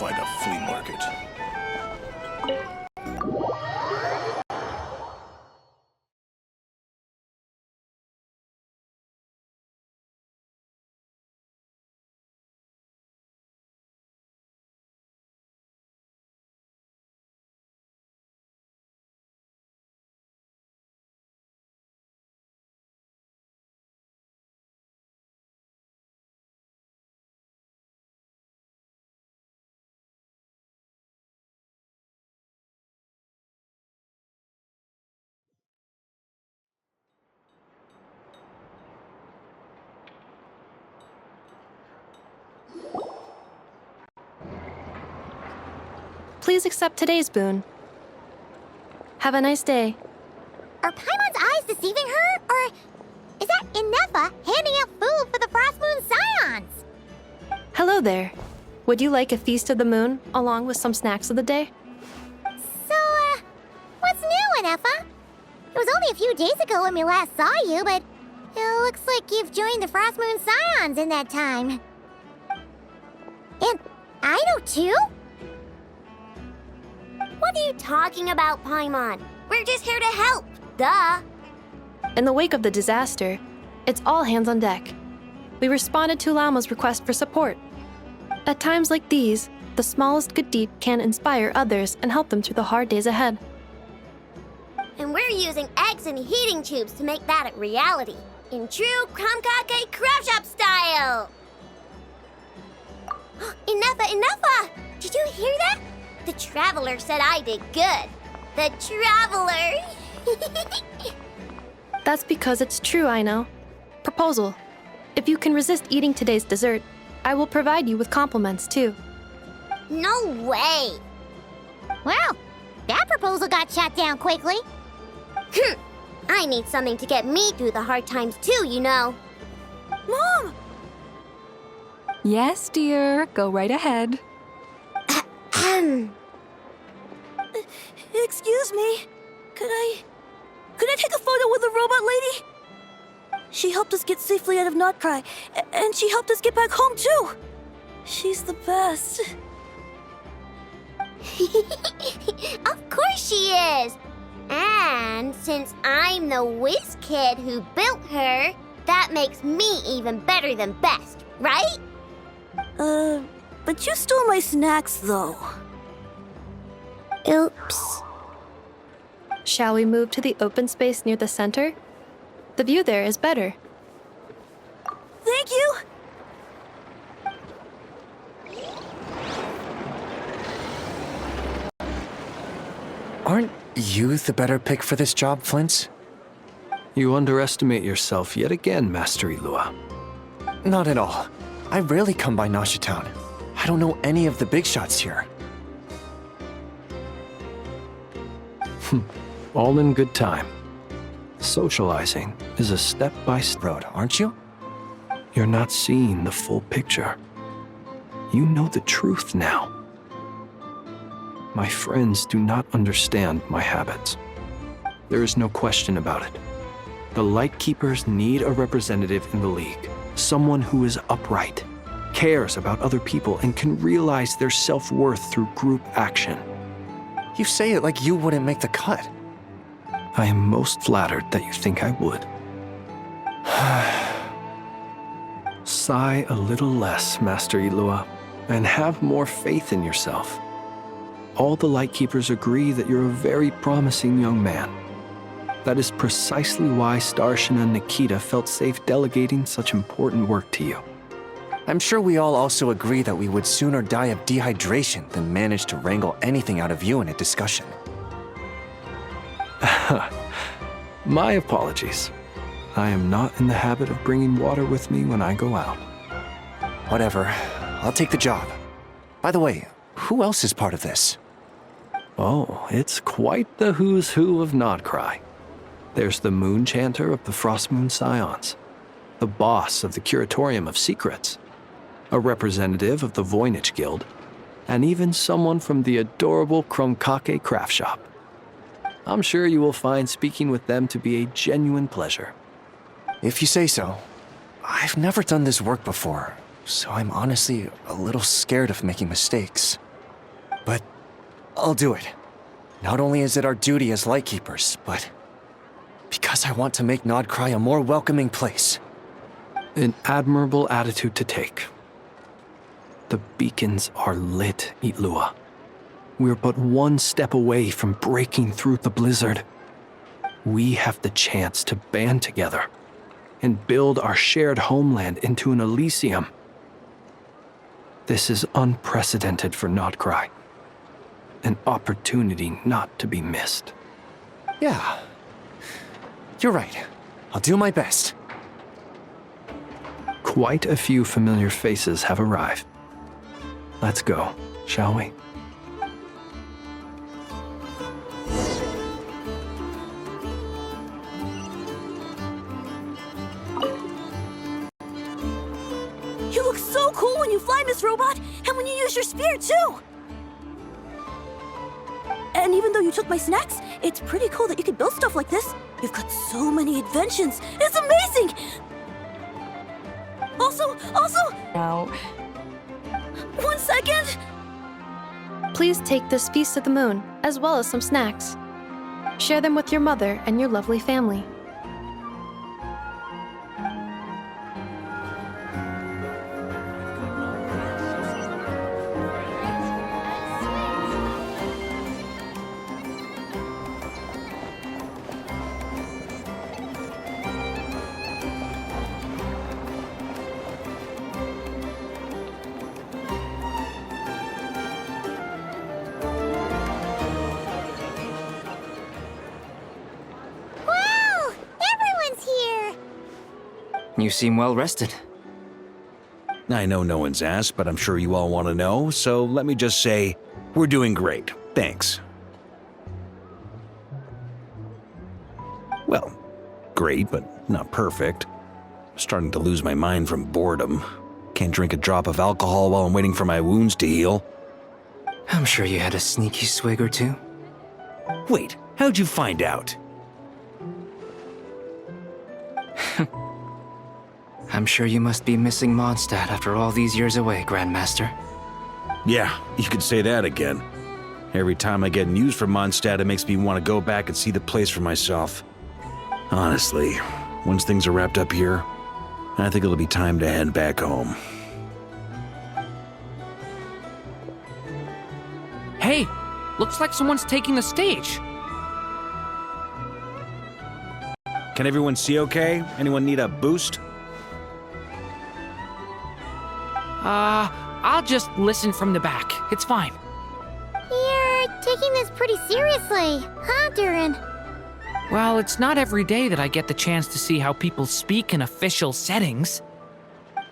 find a flea market. Please accept today's boon. Have a nice day. Are Paimon's eyes deceiving her? Or is that Inefa handing out food for the Frost Moon Scions? Hello there. Would you like a feast of the moon, along with some snacks of the day? So, what's new, Inefa? It was only a few days ago when we last saw you, but it looks like you've joined the Frost Moon Scions in that time. And I know too? What are you talking about, Paimon? We're just here to help, duh. In the wake of the disaster, it's all hands on deck. We responded to Lama's request for support. At times like these, the smallest good deed can inspire others and help them through the hard days ahead. And we're using eggs and heating tubes to make that a reality, in true Krumkake Crab Shop style! Inefa! Did you hear that? The Traveler said I did good. The Traveler! That's because it's true, I know. Proposal. If you can resist eating today's dessert, I will provide you with compliments, too. No way! Well, that proposal got shot down quickly. I need something to get me through the hard times too, you know. Mom! Yes, dear. Go right ahead. Excuse me. Could I take a photo with the robot lady? She helped us get safely out of Notcry, and she helped us get back home too. She's the best. Of course she is! And since I'm the whiz kid who built her, that makes me even better than best, right? But you stole my snacks though. Oops. Shall we move to the open space near the center? The view there is better. Thank you! Aren't you the better pick for this job, Flint? You underestimate yourself yet again, Master Ilua. Not at all. I rarely come by Nasha Town. I don't know any of the big shots here. All in good time. Socializing is a step-by-step Road, aren't you? You're not seeing the full picture. You know the truth now. My friends do not understand my habits. There is no question about it. The Lightkeepers need a representative in the League. Someone who is upright, cares about other people, and can realize their self-worth through group action. You say it like you wouldn't make the cut. I am most flattered that you think I would. Sigh a little less, Master Ilua, and have more faith in yourself. All the Lightkeepers agree that you're a very promising young man. That is precisely why Starshin and Nikita felt safe delegating such important work to you. I'm sure we all also agree that we would sooner die of dehydration than manage to wrangle anything out of you in a discussion. My apologies. I am not in the habit of bringing water with me when I go out. Whatever. I'll take the job. By the way, who else is part of this? Oh, it's quite the who's who of Nodcry. There's the Moon Chanter of the Frost Moon Scions, the boss of the Curatorium of Secrets, a representative of the Voynich Guild, and even someone from the adorable Krumkake Craft Shop. I'm sure you will find speaking with them to be a genuine pleasure. If you say so. I've never done this work before, so I'm honestly a little scared of making mistakes. I'll do it. Not only is it our duty as Lightkeepers, but because I want to make Nodcry a more welcoming place. An admirable attitude to take. The beacons are lit, Itlua. We're but one step away from breaking through the blizzard. We have the chance to band together and build our shared homeland into an Elysium. This is unprecedented for Nodcry. An opportunity not to be missed. Yeah. You're right. I'll do my best. Quite a few familiar faces have arrived. Let's go, shall we? You look so cool when you fly, Miss Robot, and when you use your spear, too! And even though you took my snacks, it's pretty cool that you can build stuff like this. You've got so many inventions. It's amazing! Also... Now, 1 second! Please take this feast of the moon, as well as some snacks. Share them with your mother and your lovely family. Wow! Everyone's here! You seem well rested. I know no one's asked, but I'm sure you all want to know, so let me just say, we're doing great. Thanks. Well, great, but not perfect. Starting to lose my mind from boredom. Can't drink a drop of alcohol while I'm waiting for my wounds to heal. I'm sure you had a sneaky swig or two. Wait, how'd you find out? I'm sure you must be missing Mondstadt after all these years away, Grandmaster. Yeah, you could say that again. Every time I get news from Mondstadt, it makes me want to go back and see the place for myself. Honestly, once things are wrapped up here, I think it'll be time to head back home. Hey, looks like someone's taking the stage. Can everyone see okay? Anyone need a boost? I'll just listen from the back. It's fine. You're taking this pretty seriously, huh, Durin? Well, it's not every day that I get the chance to see how people speak in official settings.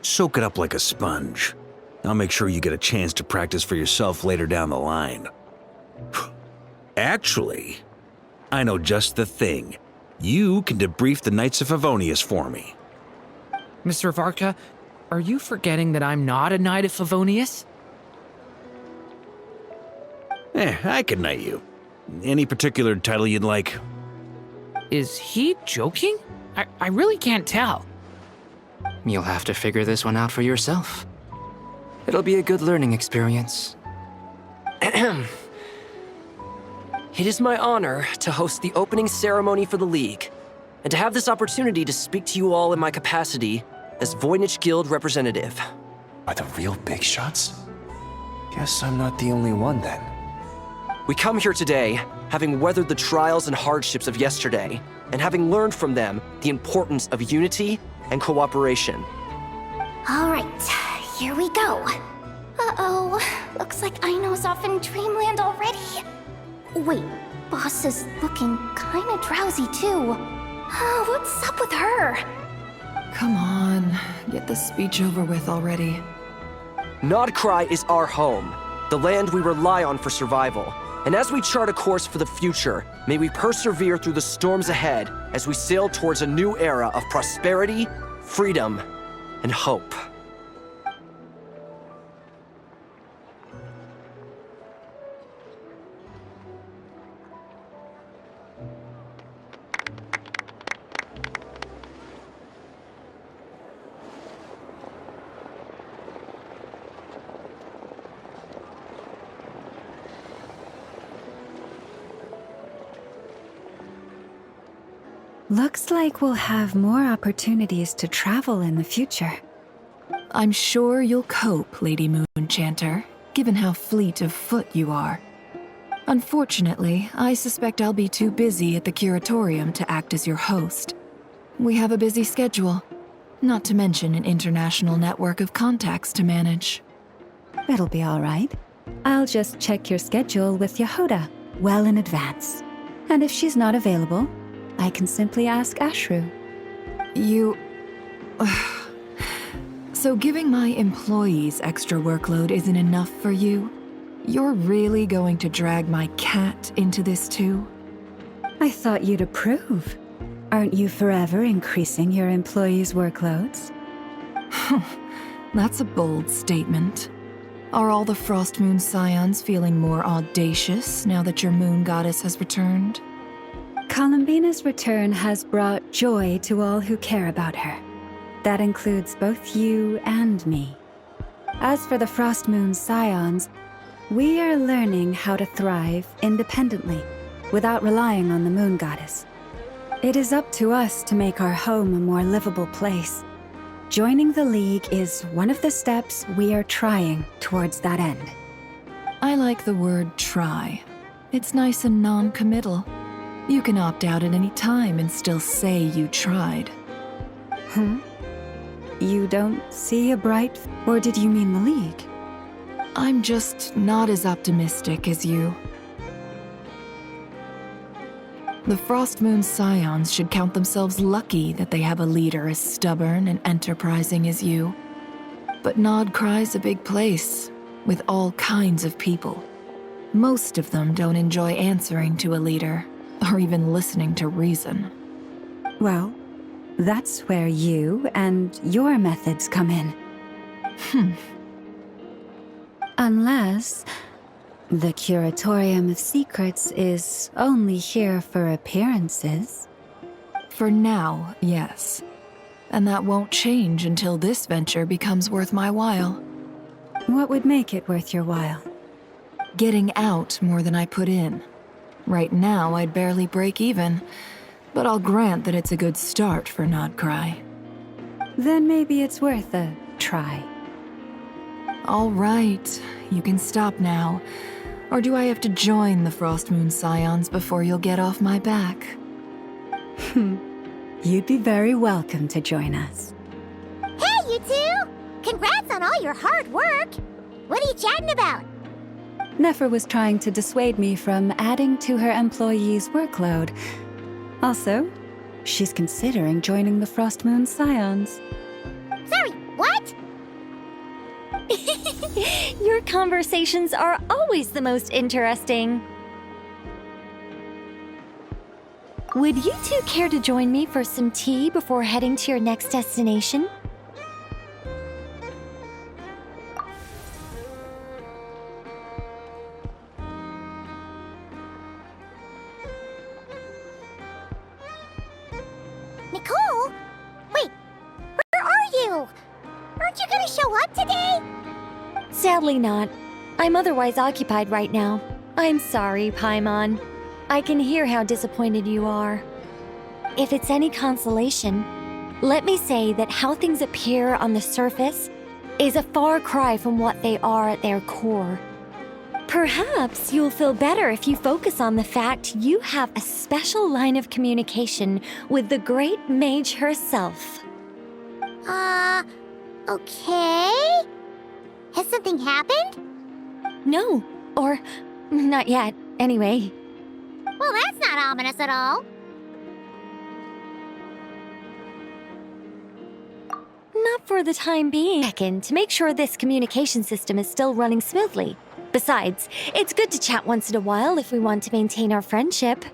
Soak it up like a sponge. I'll make sure you get a chance to practice for yourself later down the line. Actually, I know just the thing. You can debrief the Knights of Favonius for me. Mr. Varka, are you forgetting that I'm not a Knight of Favonius? I can knight you. Any particular title you'd like? Is he joking? I really can't tell. You'll have to figure this one out for yourself. It'll be a good learning experience. It is my honor to host the opening ceremony for the League, and to have this opportunity to speak to you all in my capacity as Voynich Guild representative. Are the real big shots? Guess I'm not the only one then. We come here today, having weathered the trials and hardships of yesterday, and having learned from them the importance of unity and cooperation. All right, here we go. Uh-oh, looks like Aino's off in Dreamland already. Wait, Boss is looking kinda drowsy too. What's up with her? come on, get this speech over with already. Nodcry is our home, the land we rely on for survival. And as we chart a course for the future, may we persevere through the storms ahead as we sail towards a new era of prosperity, freedom, and hope. Looks like we'll have more opportunities to travel in the future. I'm sure you'll cope, Lady Moonchanter, given how fleet of foot you are. Unfortunately, I suspect I'll be too busy at the curatorium to act as your host. We have a busy schedule, not to mention an international network of contacts to manage. It'll be all right. I'll just check your schedule with Yehoda well in advance. And if she's not available, I can simply ask Ashru. You... So giving my employees extra workload isn't enough for you? You're really going to drag my cat into this too? I thought you'd approve. Aren't you forever increasing your employees' workloads? That's a bold statement. Are all the Frostmoon Scions feeling more audacious now that your moon goddess has returned? Columbina's return has brought joy to all who care about her. That includes both you and me. As for the Frostmoon Scions, we are learning how to thrive independently, without relying on the moon goddess. It is up to us to make our home a more livable place. Joining the League is one of the steps we are trying towards that end. I like the word try. It's nice and non-committal. You can opt out at any time and still say you tried. You don't see a bright... Or did you mean the League? I'm just not as optimistic as you. The Frostmoon Scions should count themselves lucky that they have a leader as stubborn and enterprising as you. But Nodcry's a big place, with all kinds of people. Most of them don't enjoy answering to a leader, or even listening to reason. Well, that's where you and your methods come in. Unless the Curatorium of Secrets is only here for appearances. For now, yes. And that won't change until this venture becomes worth my while. What would make it worth your while? Getting out more than I put in. Right now, I'd barely break even, but I'll grant that it's a good start for Nodcry. Then maybe it's worth a try. All right, you can stop now. Or do I have to join the Frostmoon Scions before you'll get off my back? You'd be very welcome to join us. Hey, you two! Congrats on all your hard work! What are you chatting about? Nefer was trying to dissuade me from adding to her employees' workload. Also, she's considering joining the Frostmoon Scions. Sorry, what? Your conversations are always the most interesting. Would you two care to join me for some tea before heading to your next destination? Nicole? Wait, where are you? Aren't you gonna show up today? Sadly not. I'm otherwise occupied right now. I'm sorry, Paimon. I can hear how disappointed you are. If it's any consolation, let me say that how things appear on the surface is a far cry from what they are at their core. Perhaps you'll feel better if you focus on the fact you have a special line of communication with the great mage herself. Okay? Has something happened? No, or not yet, anyway. Well, that's not ominous at all. Not for the time being. Second, to make sure this communication system is still running smoothly. Besides, it's good to chat once in a while if we want to maintain our friendship.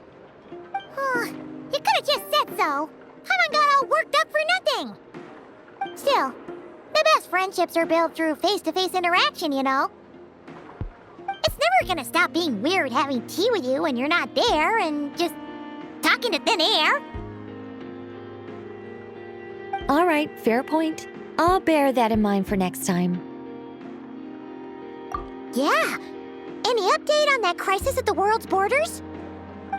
You could have just said so. Paimon got all worked up for nothing. Still, the best friendships are built through face-to-face interaction, you know. It's never gonna stop being weird having tea with you when you're not there and just talking to thin air. All right, fair point. I'll bear that in mind for next time. Yeah. Any update on that crisis at the world's borders?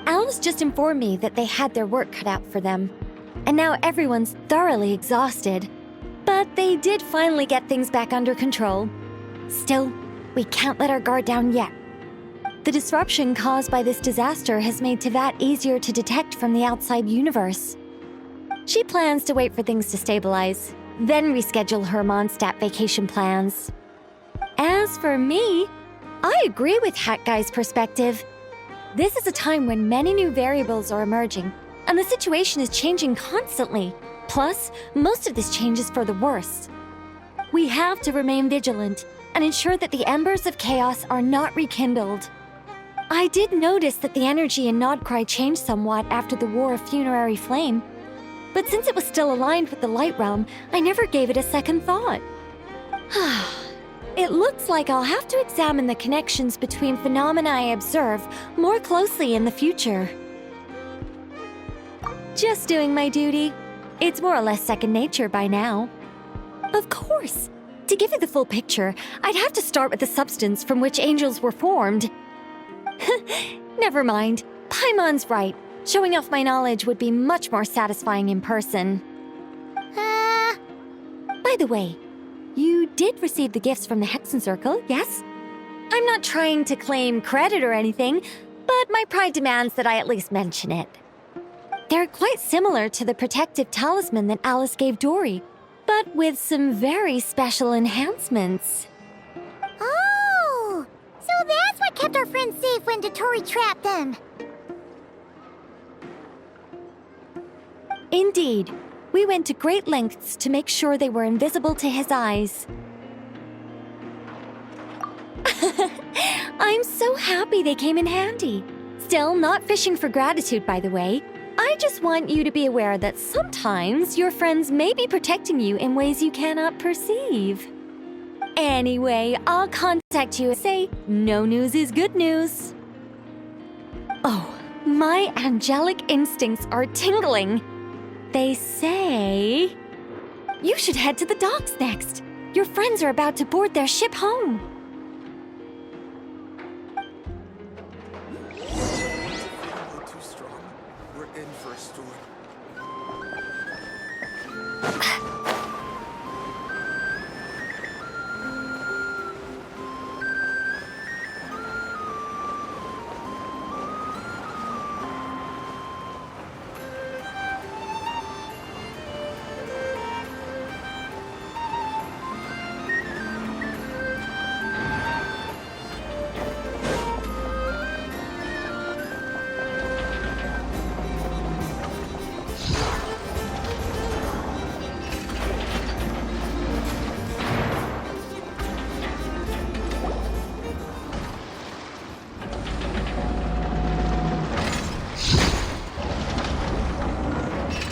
Alice just informed me that they had their work cut out for them. And now everyone's thoroughly exhausted. But they did finally get things back under control. Still, we can't let our guard down yet. The disruption caused by this disaster has made Tevat easier to detect from the outside universe. She plans to wait for things to stabilize, then reschedule her Mondstadt vacation plans. As for me, I agree with Hat Guy's perspective. This is a time when many new variables are emerging, and the situation is changing constantly. Plus, most of this change is for the worse. We have to remain vigilant and ensure that the embers of chaos are not rekindled. I did notice that the energy in Nodcry changed somewhat after the War of Funerary Flame, but since it was still aligned with the Light Realm, I never gave it a second thought. It looks like I'll have to examine the connections between phenomena I observe more closely in the future. Just doing my duty. It's more or less second nature by now. Of course. To give you the full picture, I'd have to start with the substance from which angels were formed. Never mind. Paimon's right. Showing off my knowledge would be much more satisfying in person. By the way, you did receive the gifts from the Hexen Circle, yes? I'm not trying to claim credit or anything, but my pride demands that I at least mention it. They're quite similar to the protective talisman that Alice gave Dory, but with some very special enhancements. Oh! So that's what kept our friends safe when Dotori trapped them. Indeed. We went to great lengths to make sure they were invisible to his eyes. I'm so happy they came in handy. Still, not fishing for gratitude, by the way. I just want you to be aware that sometimes your friends may be protecting you in ways you cannot perceive. Anyway, I'll contact you and say, no news is good news. Oh, my angelic instincts are tingling. They say... You should head to the docks next. Your friends are about to board their ship home. Too strong. We're in for a storm.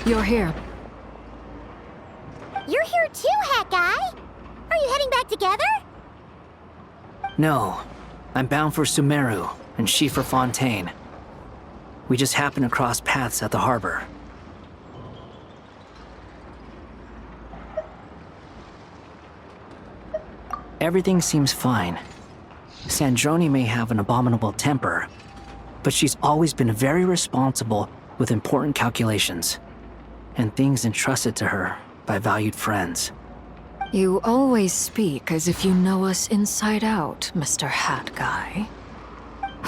You're here. You're here too, Hat Guy! Are you heading back together? No. I'm bound for Sumeru, and she for Fontaine. We just happened to cross paths at the harbor. Everything seems fine. Sandrone may have an abominable temper, but she's always been very responsible with important calculations, and things entrusted to her by valued friends. You always speak as if you know us inside out, Mr. Hat Guy.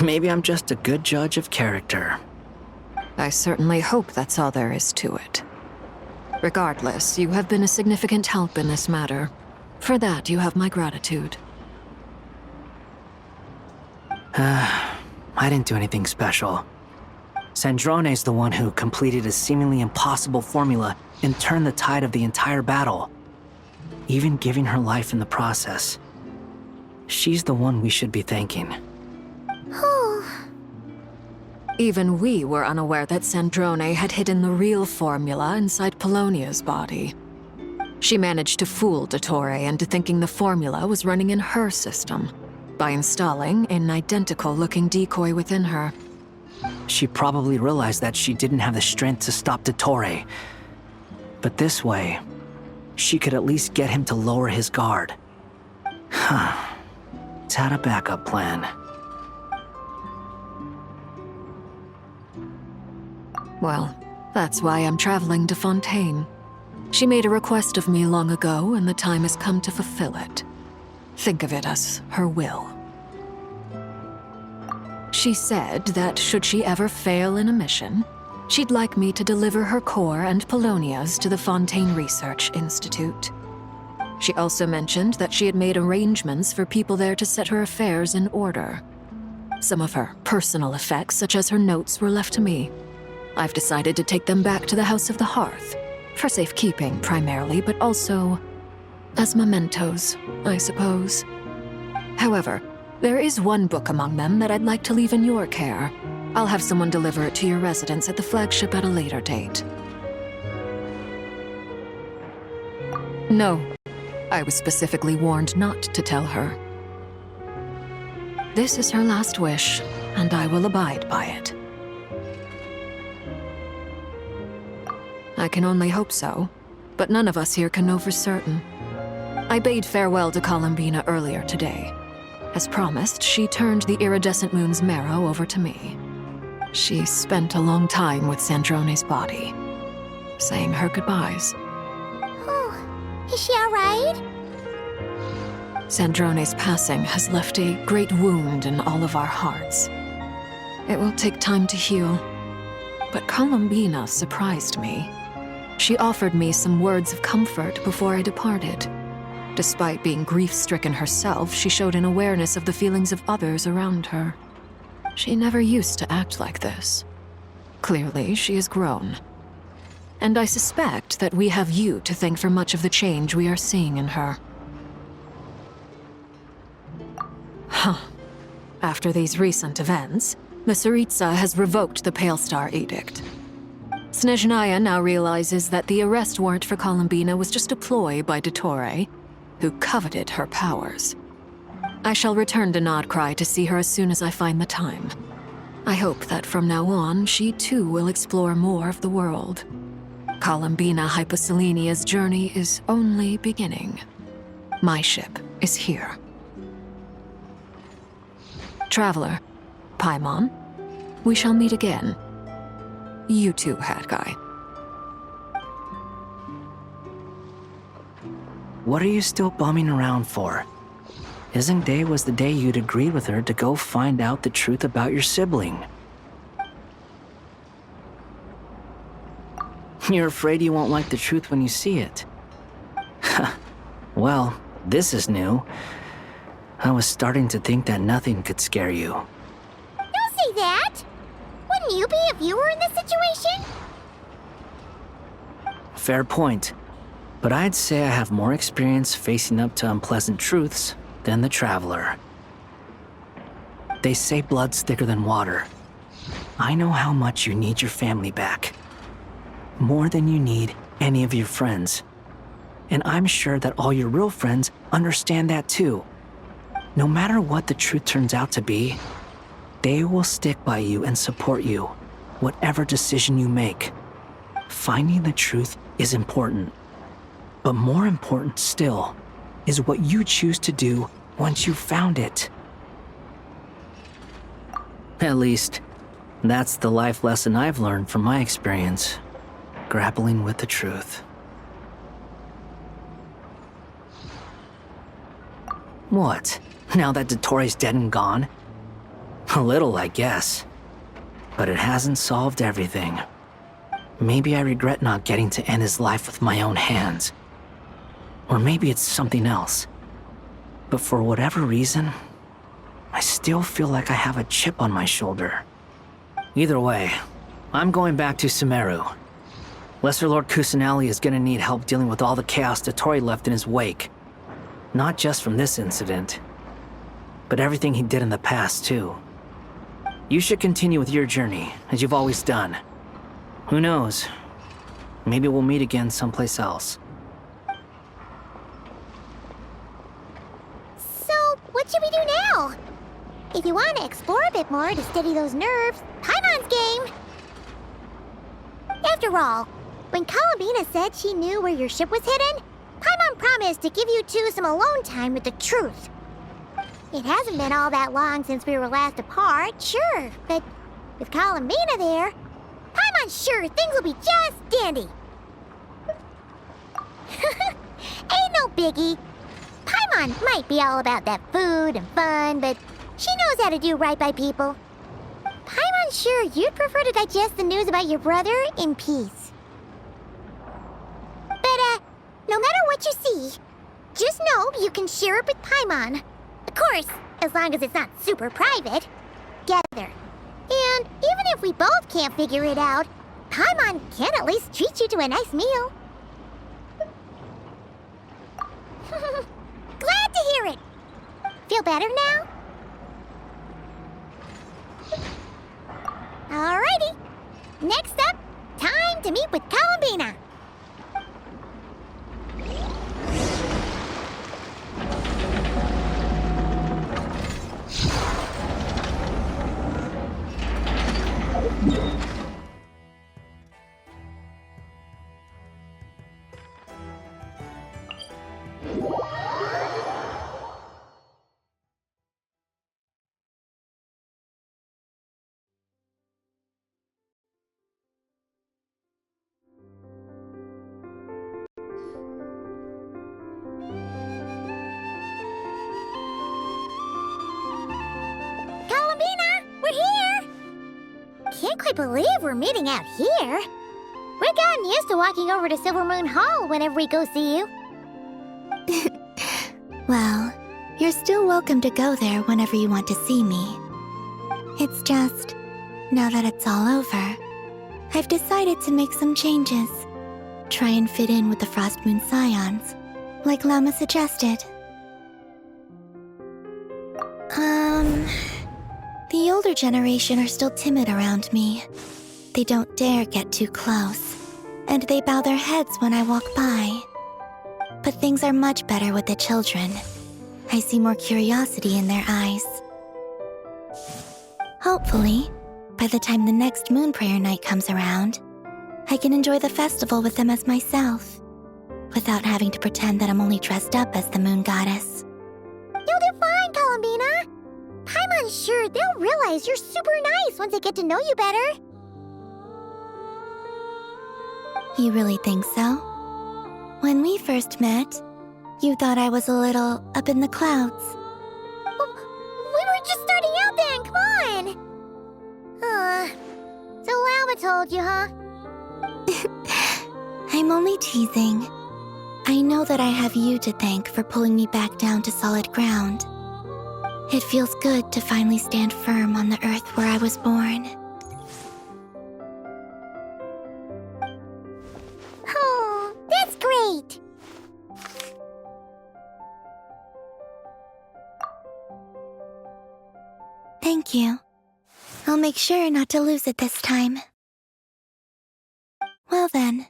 Maybe I'm just a good judge of character. I certainly hope that's all there is to it. Regardless, you have been a significant help in this matter. For that, you have my gratitude. I didn't do anything special. Sandrone's the one who completed a seemingly impossible formula and turned the tide of the entire battle, even giving her life in the process. She's the one we should be thanking. Even we were unaware that Sandrone had hidden the real formula inside Polonia's body. She managed to fool Dottore into thinking the formula was running in her system by installing an identical-looking decoy within her. She probably realized that she didn't have the strength to stop Dottore. But this way, she could at least get him to lower his guard. It's had a backup plan. Well, that's why I'm traveling to Fontaine. She made a request of me long ago, and the time has come to fulfill it. Think of it as her will. She said that should she ever fail in a mission, she'd like me to deliver her core and Polonia's to the Fontaine Research Institute. She also mentioned that she had made arrangements for people there to set her affairs in order. Some of her personal effects, such as her notes, were left to me. I've decided to take them back to the House of the Hearth, for safekeeping primarily, but also as mementos, I suppose. However, there is one book among them that I'd like to leave in your care. I'll have someone deliver it to your residence at the flagship at a later date. No, I was specifically warned not to tell her. This is her last wish, and I will abide by it. I can only hope so, but none of us here can know for certain. I bade farewell to Columbina earlier today. As promised, she turned the iridescent moon's marrow over to me. She spent a long time with Sandrone's body, saying her goodbyes. Oh, is she alright? Sandrone's passing has left a great wound in all of our hearts. It will take time to heal, but Columbina surprised me. She offered me some words of comfort before I departed. Despite being grief-stricken herself, she showed an awareness of the feelings of others around her. She never used to act like this. Clearly, she has grown. And I suspect that we have you to thank for much of the change we are seeing in her. Huh. After these recent events, the Tsaritsa has revoked the Pale Star Edict. Snezhnaya now realizes that the arrest warrant for Columbina was just a ploy by Dottore, who coveted her powers. I shall return to Nodcry to see her as soon as I find the time. I hope that from now on, she too will explore more of the world. Columbina Hyposelenia's journey is only beginning. My ship is here. Traveler, Paimon, we shall meet again. You too, Hat Guy. What are you still bumming around for? Isn't day was the day you'd agreed with her to go find out the truth about your sibling? You're afraid you won't like the truth when you see it. Well, this is new. I was starting to think that nothing could scare you. Don't say that! Wouldn't you be if you were in this situation? Fair point. But I'd say I have more experience facing up to unpleasant truths than the Traveler. They say blood's thicker than water. I know how much you need your family back. More than you need any of your friends. And I'm sure that all your real friends understand that too. No matter what the truth turns out to be, they will stick by you and support you, whatever decision you make. Finding the truth is important. But more important still is what you choose to do once you've found it. At least, that's the life lesson I've learned from my experience, grappling with the truth. What? Now that Dottore's dead and gone? A little, I guess. But it hasn't solved everything. Maybe I regret not getting to end his life with my own hands. Or maybe it's something else. But for whatever reason, I still feel like I have a chip on my shoulder. Either way, I'm going back to Sumeru. Lesser Lord Kusanali is gonna need help dealing with all the chaos Dottore left in his wake. Not just from this incident, but everything he did in the past, too. You should continue with your journey, as you've always done. Who knows? Maybe we'll meet again someplace else. So, what should we do now? If you want to explore a bit more to steady those nerves, Paimon's game! After all, when Columbina said she knew where your ship was hidden, Paimon promised to give you two some alone time with the truth. It hasn't been all that long since we were last apart, sure, but with Columbina there, Paimon Paimon's sure things will be just dandy. Ain't no biggie. Paimon might be all about that food and fun, but she knows how to do right by people. Paimon's sure you'd prefer to digest the news about your brother in peace. But, no matter what you see, just know you can share it with Paimon. Of course, as long as it's not super private. Together. And even if we both can't figure it out, Paimon can at least treat you to a nice meal. Glad to hear it. Feel better now? Alrighty. Next up, time to meet with Columbina. Can't quite believe we're meeting out here. We've gotten used to walking over to Silver Moon Hall whenever we go see you. Well, you're still welcome to go there whenever you want to see me. It's just, now that it's all over, I've decided to make some changes. Try and fit in with the Frost Moon Scions, like Llama suggested. The older generation are still timid around me. They don't dare get too close, and they bow their heads when I walk by. But things are much better with the children. I see more curiosity in their eyes. Hopefully, by the time the next Moon Prayer Night comes around, I can enjoy the festival with them as myself, without having to pretend that I'm only dressed up as the Moon Goddess. You'll do fine, Columbina. Paimon's sure they'll realize you're super nice once they get to know you better. You really think so? When we first met, you thought I was a little up in the clouds. We were just starting out then, come on! So Llama told you, huh? I'm only teasing. I know that I have you to thank for pulling me back down to solid ground. It feels good to finally stand firm on the earth where I was born. Oh, that's great! Thank you. I'll make sure not to lose it this time. Well then,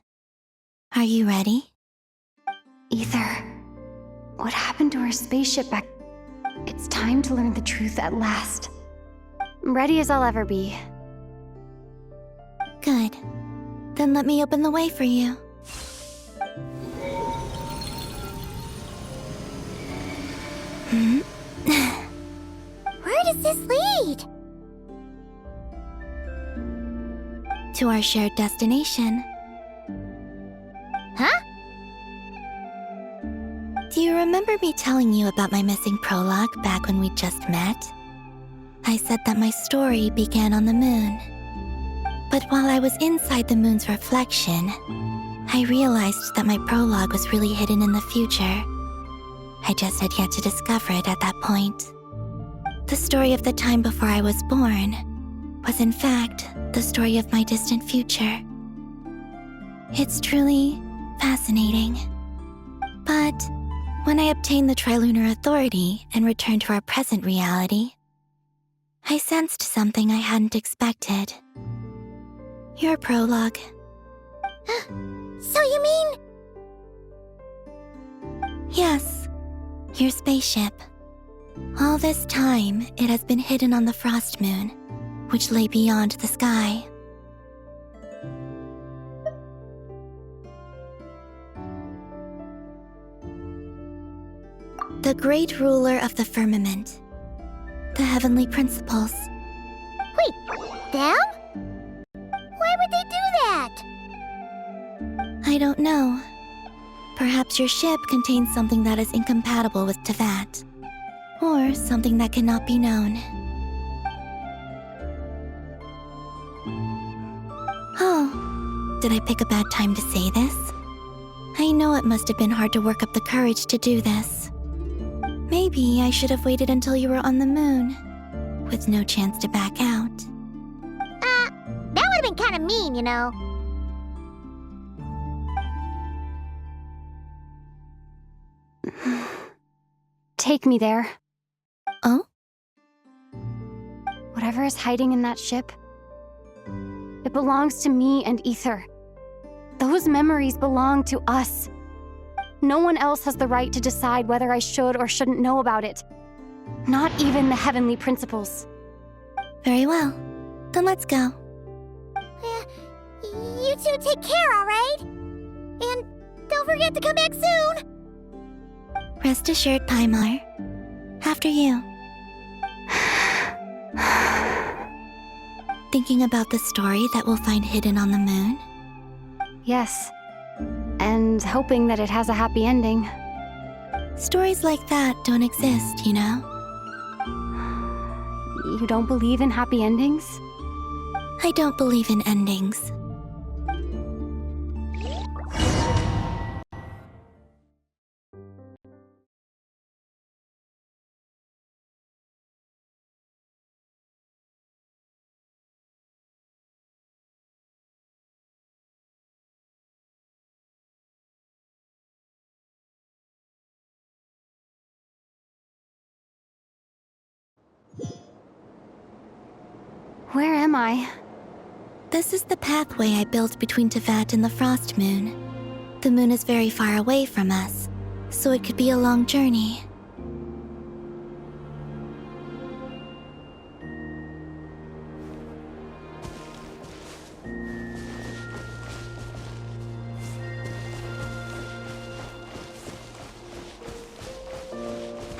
are you ready? Ether, what happened to our spaceship back? It's time to learn the truth at last. Ready as I'll ever be. Good. Then let me open the way for you. Where does this lead? To our shared destination. Huh? Do you remember me telling you about my missing prologue back when we just met? I said that my story began on the moon. But while I was inside the moon's reflection, I realized that my prologue was really hidden in the future. I just had yet to discover it at that point. The story of the time before I was born was in fact the story of my distant future. It's truly fascinating. But when I obtained the Trilunar Authority and returned to our present reality, I sensed something I hadn't expected. Your prologue. So you mean... Yes, your spaceship. All this time, it has been hidden on the Frost Moon, which lay beyond the sky. The great ruler of the firmament. The heavenly principles. Wait, them? Why would they do I don't know. Perhaps your ship contains something that is incompatible with Tevat. Or something that cannot be known. Oh, did I pick a bad time to say this? I know it must have been hard to work up the courage to do this. Maybe I should have waited until you were on the moon, with no chance to back out. That would have been kind of mean, you know. Take me there. Oh? Whatever is hiding in that ship, it belongs to me and Ether. Those memories belong to us. No one else has the right to decide whether I should or shouldn't know about it. Not even the Heavenly Principles. Very well. Then let's go. You two take care, alright? And don't forget to come back soon! Rest assured, Paimar. After you. Thinking about the story that we'll find hidden on the moon? Yes. And hoping that it has a happy ending. Stories like that don't exist, you know? You don't believe in happy endings? I don't believe in endings. Where am I? This is the pathway I built between Tevat and the Frost Moon. The moon is very far away from us, so it could be a long journey.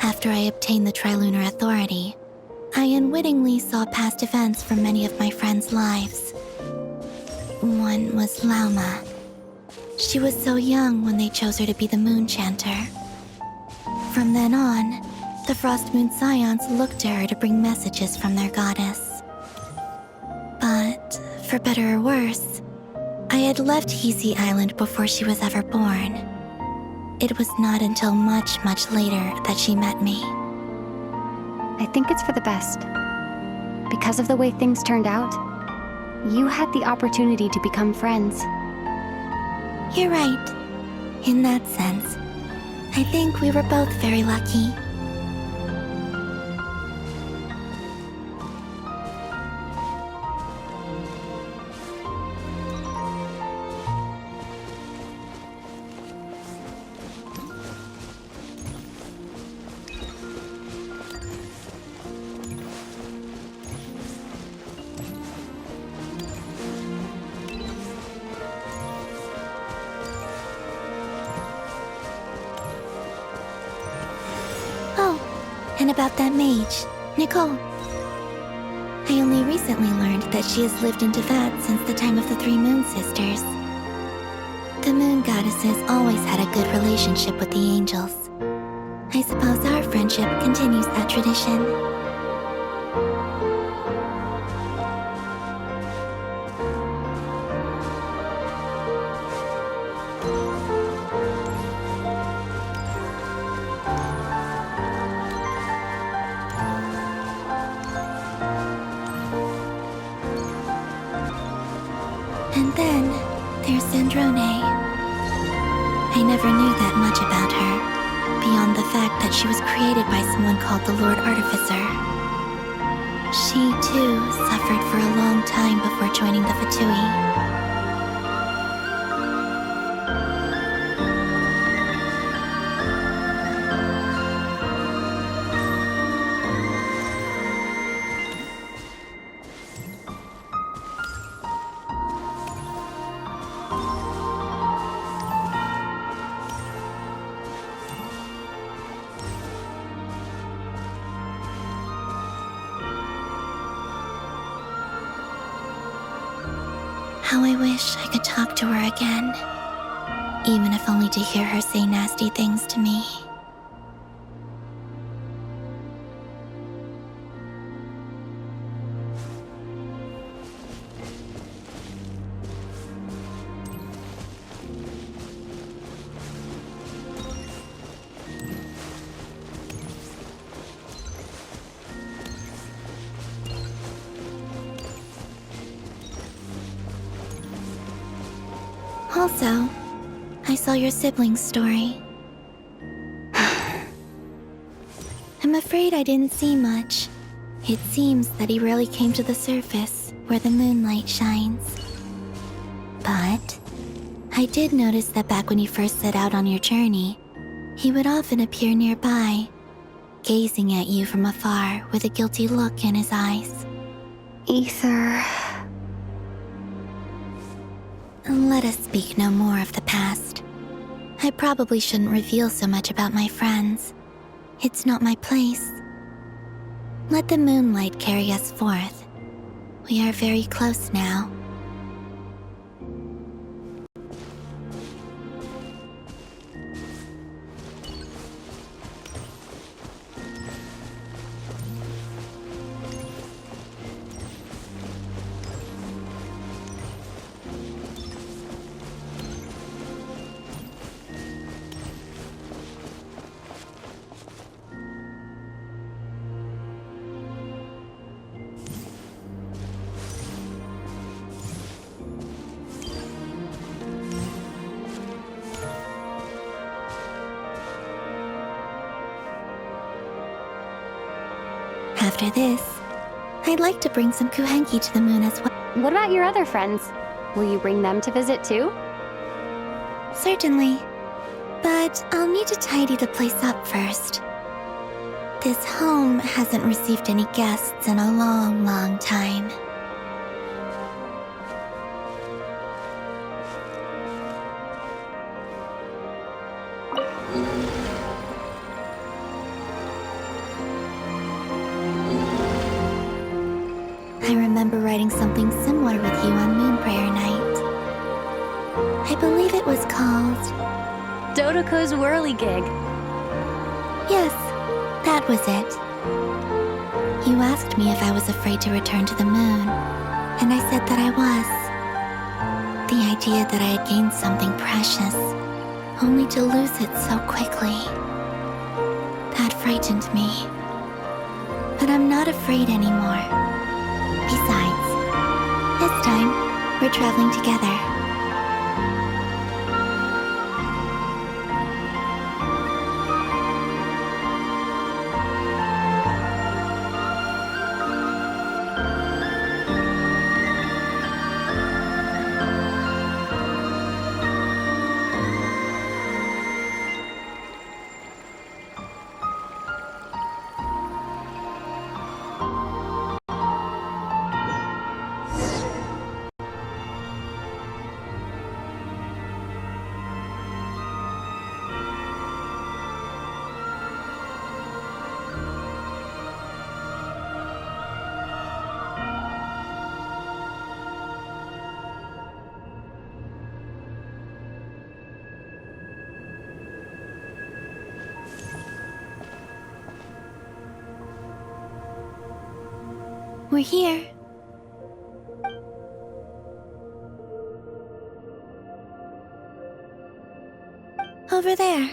After I obtained the Trilunar Authority, I unwittingly saw past events from many of my friends' lives. One was Lauma. She was so young when they chose her to be the Moon Chanter. From then on, the Frost Moon Scions looked to her to bring messages from their goddess. But, for better or worse, I had left Hisi Island before she was ever born. It was not until much, much later that she met me. I think it's for the best. Because of the way things turned out, you had the opportunity to become friends. You're right. In that sense, I think we were both very lucky. And about that mage, Nicole. I only recently learned that she has lived in Tevat since the time of the Three Moon Sisters. The Moon Goddesses always had a good relationship with the angels. I suppose our friendship continues that tradition. And then, there's Sandrone. I never knew that much about her, beyond the fact that she was created by someone called the Lord Artificer. She, too, suffered for a long time before joining the Fatui. How I wish I could talk to her again. even if only to hear her say nasty things to me. Also, I saw your sibling's story. I'm afraid I didn't see much. It seems that he rarely came to the surface, where the moonlight shines. But I did notice that back when you first set out on your journey, he would often appear nearby, gazing at you from afar with a guilty look in his eyes. Ether... Let us speak no more of the past. I probably shouldn't reveal so much about my friends. It's not my place. Let the moonlight carry us forth. We are very close now. After this, I'd like to bring some kuhenki to the moon as well. What about your other friends? Will you bring them to visit too? Certainly, but I'll need to tidy the place up first. This home hasn't received any guests in a long, long time. I remember writing something similar with you on Moon Prayer Night. I believe it was called... Dodoko's Whirligig. Yes, that was it. You asked me if I was afraid to return to the moon, and I said that I was. The idea that I had gained something precious, only to lose it so quickly. That frightened me. But I'm not afraid anymore. Besides, this time, we're traveling together. We're here. Over there.